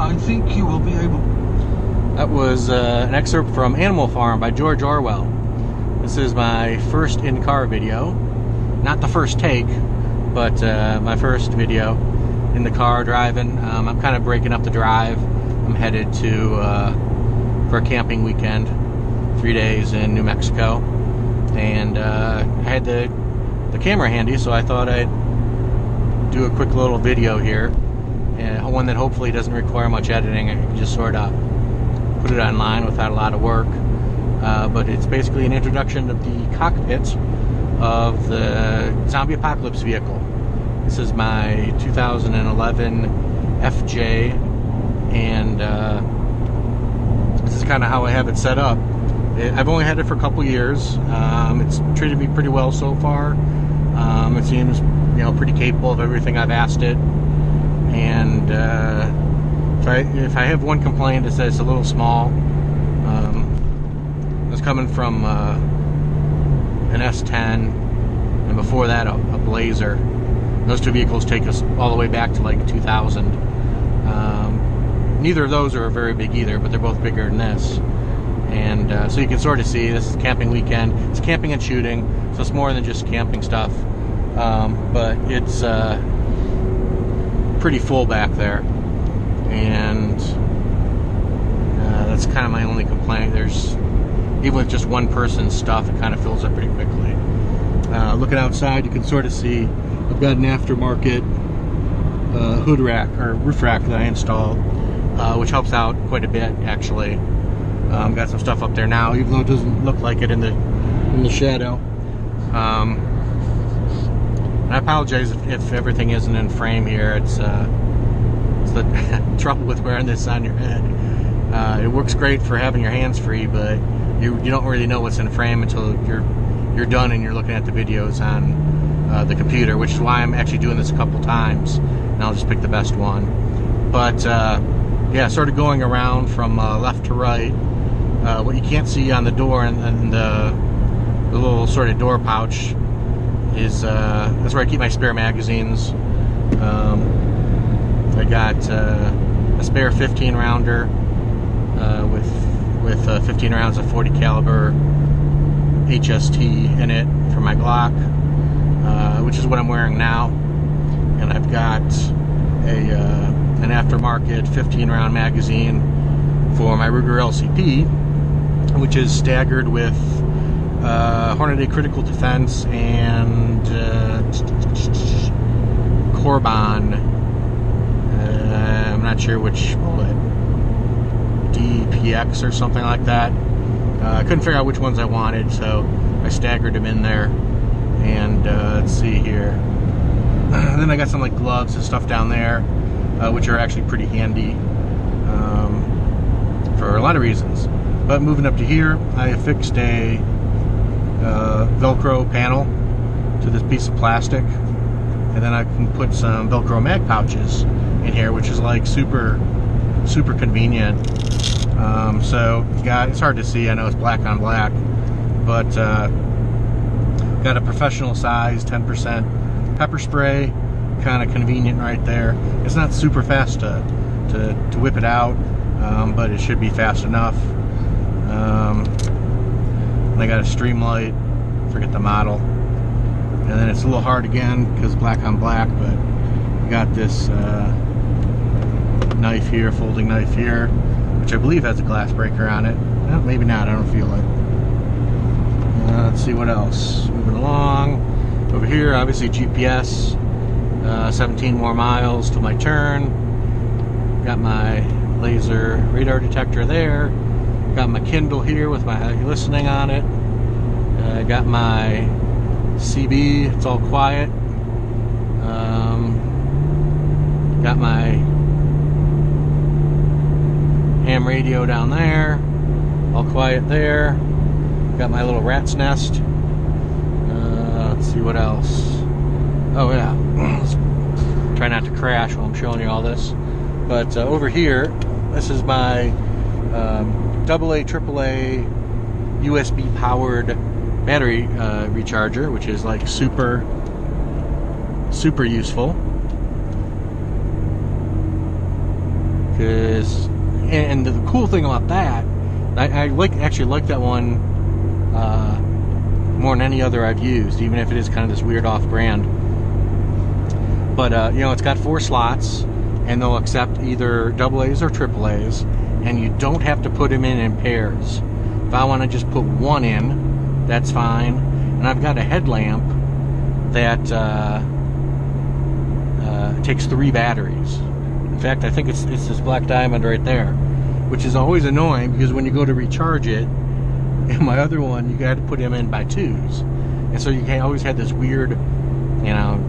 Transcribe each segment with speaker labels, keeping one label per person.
Speaker 1: I think you will be able.
Speaker 2: That was an excerpt from Animal Farm by George Orwell. This is my first in-car video. Not the first take, but my first video in the car driving. I'm kind of breaking up the drive. I'm headed to for a camping weekend, 3 days in New Mexico, and I had the camera handy, so I thought I'd do a quick little video here, and one that hopefully doesn't require much editing. I can just sort of put it online without a lot of work, but it's basically an introduction of the cockpit of the zombie apocalypse vehicle. This is my 2011 FJ, and this is kind of how I have it set up. I've only had it for a couple years. It's treated me pretty well so far. It seems, pretty capable of everything I've asked it. And if I have one complaint, it's that it's a little small. It's coming from an S10, and before that a Blazer. Those two vehicles take us all the way back to like 2000. Neither of those are very big either, but they're both bigger than this. And so you can sort of see, this is camping weekend. It's camping and shooting, so it's more than just camping stuff. But it's pretty full back there. And that's kind of my only complaint. Even with just one person's stuff, it kind of fills up pretty quickly. Looking outside, you can sort of see I've got an aftermarket hood rack or roof rack that I installed, which helps out quite a bit actually. Got some stuff up there now, even though it doesn't look like it in the shadow. And I apologize if everything isn't in frame here. It's the trouble with wearing this on your head. It works great for having your hands free, but you don't really know what's in frame until you're done and you're looking at the videos on the computer, which is why I'm actually doing this a couple times, and I'll just pick the best one. But yeah, sort of going around from left to right. What you can't see on the door and the little sort of door pouch is that's where I keep my spare magazines. I got a spare 15 rounder with 15 rounds of 40 caliber HST in it for my Glock, which is what I'm wearing now. And I've got an aftermarket 15 round magazine for my Ruger LCP, which is staggered with Hornady Critical Defense and Corbon. I'm not sure which bullet, DPX or something like that. I couldn't figure out which ones I wanted, so I staggered them in there. And let's see here. And then I got some like gloves and stuff down there, which are actually pretty handy for a lot of reasons. But moving up to here, I affixed a Velcro panel to this piece of plastic, and then I can put some Velcro mag pouches in here, which is like super convenient. So it's hard to see, I know it's black on black, but got a professional size 10% pepper spray, kind of convenient right there. It's not super fast to whip it out, but it should be fast enough. I got a Streamlight, forget the model, and then it's a little hard again because black on black, but I got this knife here, folding knife here, which I believe has a glass breaker on it. Well, maybe not, I don't feel it. Let's see what else. Moving along. Over here, obviously GPS, 17 more miles to my turn. Got my laser radar detector there. Got my Kindle here with my listening on it. Got my CB, it's all quiet. Got my ham radio down there, all quiet there. Got my little rat's nest. Let's see what else. Oh yeah, let's try not to crash while I'm showing you all this. But over here, this is my AA, AAA USB powered battery recharger, which is like super useful. Because, and the cool thing about that, I actually like that one more than any other I've used, even if it is kind of this weird off-brand. But you know, it's got 4 slots, and they'll accept either AA's or AAA's, and you don't have to put them in pairs. If I want to just put one in, that's fine. And I've got a headlamp that takes 3 batteries. In fact, I think it's this black diamond right there, which is always annoying because when you go to recharge it, in my other one, you got to put them in by 2s, and so you always had this weird, you know,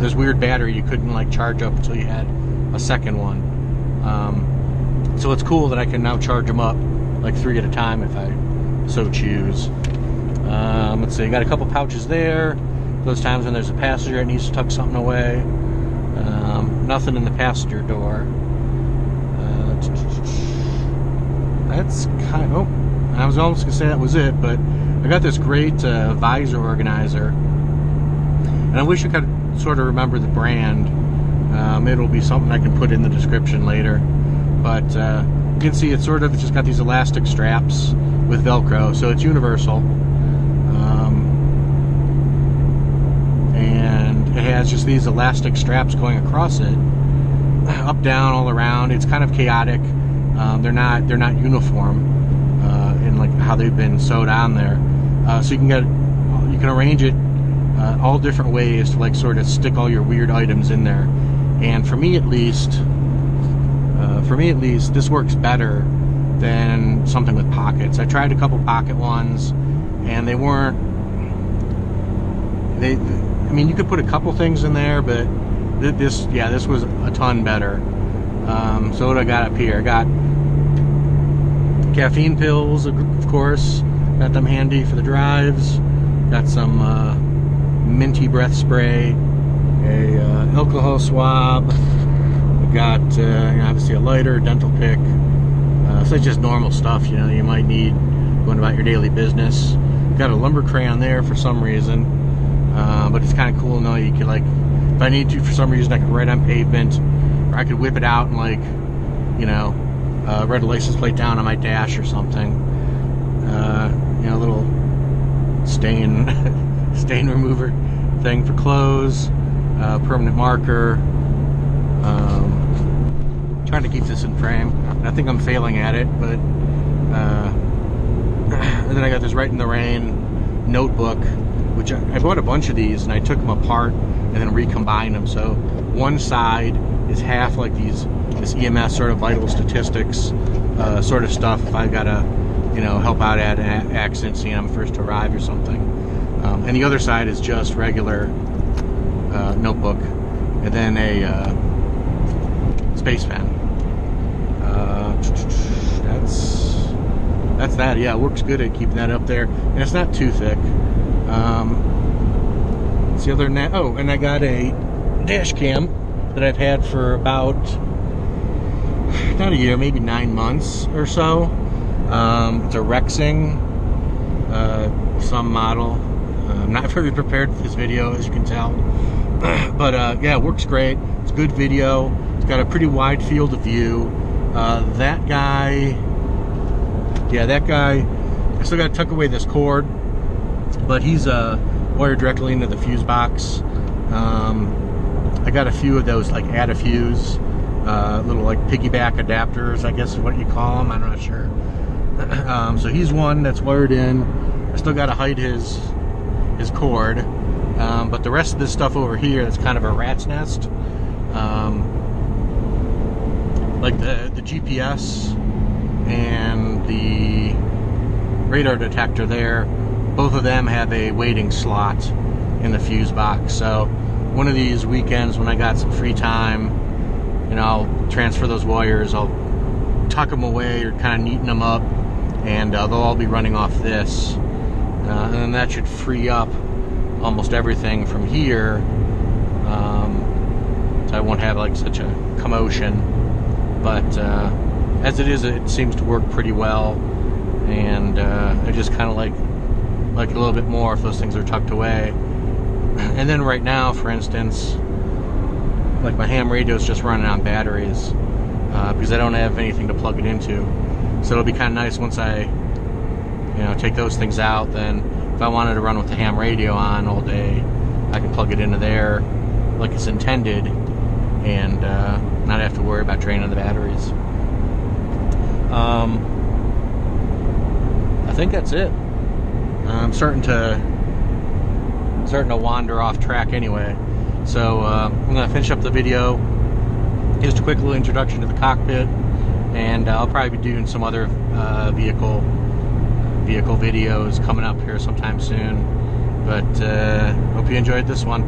Speaker 2: this weird battery you couldn't like charge up until you had a second one. So it's cool that I can now charge them up like 3 at a time if I so choose. Let's see, got a couple pouches there. Those times when there's a passenger that needs to tuck something away. Nothing in the passenger door. That's kind of, I was almost gonna say that was it, but I got this great visor organizer, and I wish I could sort of remember the brand. It'll be something I can put in the description later. But you can see it's just got these elastic straps with Velcro, so it's universal. And it has just these elastic straps going across it, up, down, all around. It's kind of chaotic. They're not uniform in like how they've been sewed on there. So you can arrange it all different ways to like sort of stick all your weird items in there. And for me at least, this works better than something with pockets. I tried a couple pocket ones, and they weren't. I mean, you could put a couple things in there, but this was a ton better. So what I got up here? I got caffeine pills, of course. Got them handy for the drives. Got some minty breath spray, a alcohol swab. I got obviously a lighter, dental pick. So it's just normal stuff, you know, you might need going about your daily business. Got a lumber crayon there for some reason, but it's kind of cool to know you could, like, if I need to for some reason, I could write on pavement, or I could whip it out and, like, you know, write a license plate down on my dash or something. You know, a little stain remover thing for clothes, permanent marker. Trying to keep this in frame. I think I'm failing at it, but and then I got this Write in the Rain notebook, which I bought a bunch of these and I took them apart and then recombined them. So one side is half like this EMS sort of vital statistics sort of stuff. If I gotta, you know, help out at an accident scene, I'm first to arrive or something. And the other side is just regular notebook, and then a space pen. That's that. Yeah, it works good at keeping that up there, and it's not too thick. It's the other than that. Oh, and I got a dash cam that I've had for about not a year, maybe 9 months or so. It's a Rexing, some model. I'm not very prepared for this video, as you can tell. But yeah, it works great. It's good video. It's got a pretty wide field of view. That guy, I still got to tuck away this cord, but he's wired directly into the fuse box. I got a few of those, like add a fuse, little like piggyback adapters, I guess is what you call them. I'm not sure. So he's one that's wired in. I still got to hide his cord, but the rest of this stuff over here, that's kind of a rat's nest. Like the GPS and the radar detector there, both of them have a waiting slot in the fuse box. So one of these weekends when I got some free time, you know, I'll transfer those wires, I'll tuck them away or kind of neaten them up, and they'll all be running off this. And then that should free up almost everything from here, so I won't have like such a commotion. But as it is, it seems to work pretty well, and I just kind of like a little bit more if those things are tucked away. And then right now, for instance, like my ham radio is just running on batteries, because I don't have anything to plug it into. So it'll be kind of nice once I, take those things out. Then if I wanted to run with the ham radio on all day, I can plug it into there like it's intended, and not have to worry about draining the batteries. I think that's it. I'm starting to wander off track anyway. So I'm going to finish up the video. Just a quick little introduction to the cockpit, and I'll probably be doing some other vehicle videos coming up here sometime soon. But hope you enjoyed this one.